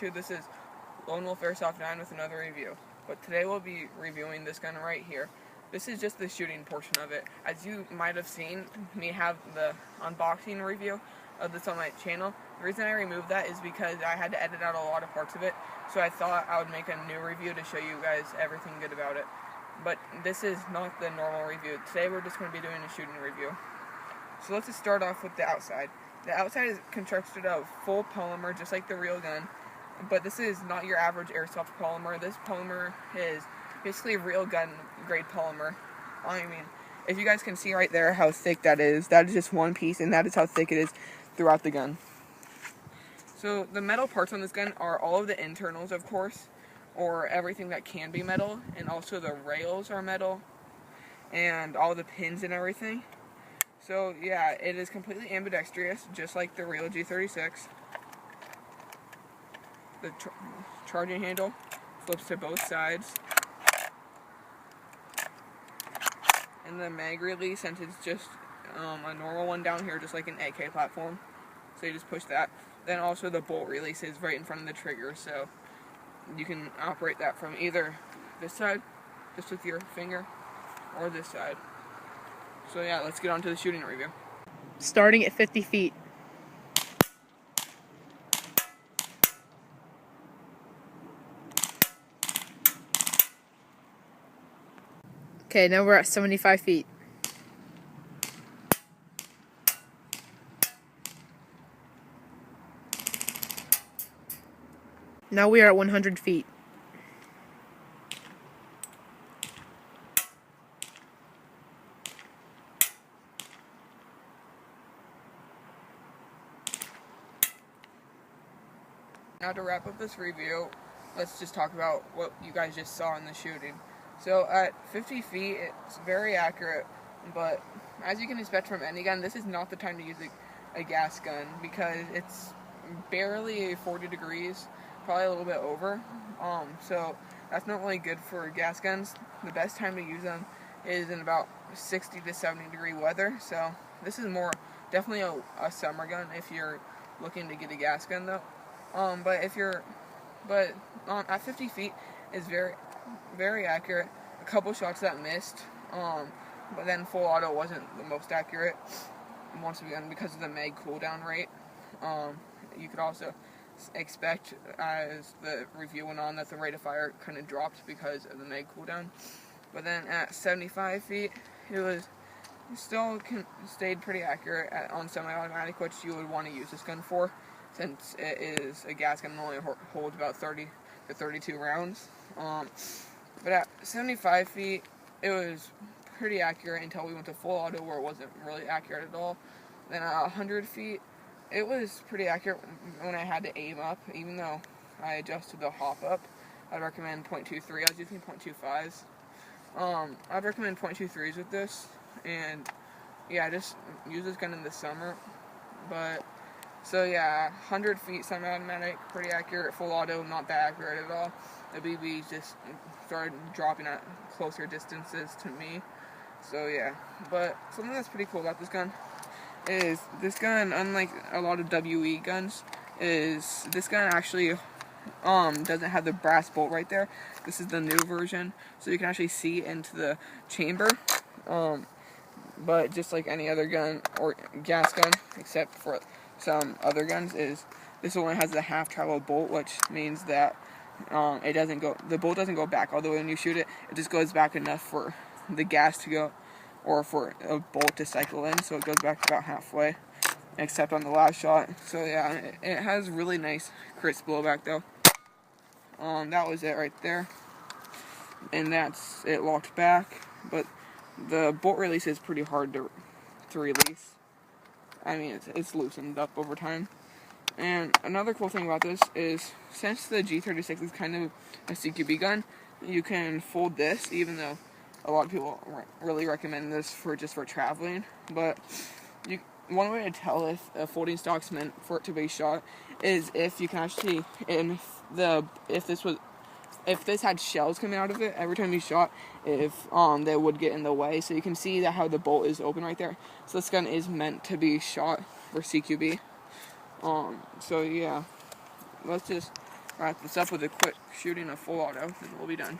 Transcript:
YouTube. This is Lone Wolf Airsoft 9 with another review. But today we'll be reviewing this gun right here. This is just the shooting portion of it. As you might have seen me have the unboxing review of this on my channel. The reason I removed that is because I had to edit out a lot of parts of it. So I thought I would make a new review to show you guys everything good about it. But this is not the normal review. Today we're just going to be doing a shooting review. So let's just start off with the outside. The outside is constructed of full polymer, just like the real gun. But this is not your average airsoft polymer. This polymer is basically real gun grade polymer. I mean, if you guys can see right there how thick that is just one piece, and that is how thick it is throughout the gun. So the metal parts on this gun are all of the internals, of course, or everything that can be metal, and also the rails are metal, and all the pins and everything. So yeah, it is completely ambidextrous, just like the real G36. The charging handle flips to both sides. And the mag release, since it's just a normal one down here, just like an AK platform. So you just push that. Then also the bolt release is right in front of the trigger, so you can operate that from either this side, just with your finger, or this side. So yeah, let's get on to the shooting review. Starting at 50 feet. Okay, now we're at 75 feet. Now we are at 100 feet. Now to wrap up this review, let's just talk about what you guys just saw in the shooting. So at 50 feet, it's very accurate, but as you can expect from any gun, this is not the time to use a gas gun because it's barely 40 degrees, probably a little bit over. So that's not really good for gas guns. The best time to use them is in about 60 to 70 degree weather. So this is more definitely a summer gun if you're looking to get a gas gun though. At 50 feet is very accurate. A couple shots that missed, but then full auto wasn't the most accurate. Once again, because of the mag cooldown rate. You could also expect, as the review went on, that the rate of fire kind of dropped because of the mag cooldown. But then at 75 feet, it was still stayed pretty accurate on semi-automatic, which you would want to use this gun for, since it is a gas gun and only holds about 30 to 32 rounds. But at 75 feet, it was pretty accurate until we went to full auto, where it wasn't really accurate at all. Then at 100 feet, it was pretty accurate when I had to aim up, even though I adjusted the hop up. I'd recommend 0.23. I was using 0.25s. I'd recommend 0.23s with this, and yeah, just use this gun in the summer. But so yeah, 100 feet semi-automatic, pretty accurate. Full auto, not that accurate at all. The BBs just started dropping at closer distances to me. So yeah, but something that's pretty cool about this gun is this gun, unlike a lot of WE guns, is this gun actually doesn't have the brass bolt right there. This is the new version, so you can actually see into the chamber. But just like any other gun or gas gun, except for some other guns, is this one has the half travel bolt, which means that the bolt doesn't go back all the way when you shoot it. It just goes back enough for the gas to go, or for a bolt to cycle in, so it goes back about halfway, except on the last shot. So yeah, it has really nice crisp blowback though. That was it right there, and that's it locked back. But the bolt release is pretty hard to release. I mean, it's loosened up over time. And another cool thing about this is, since the G36 is kind of a CQB gun, you can fold this, even though a lot of people really recommend this for traveling. But one way to tell if a folding stock's meant for it to be shot is if you can actually, if this had shells coming out of it every time you shot, if they would get in the way. So you can see that how the bolt is open right there. So this gun is meant to be shot for CQB. So yeah, let's just wrap this up with a quick shooting of full auto, and we'll be done.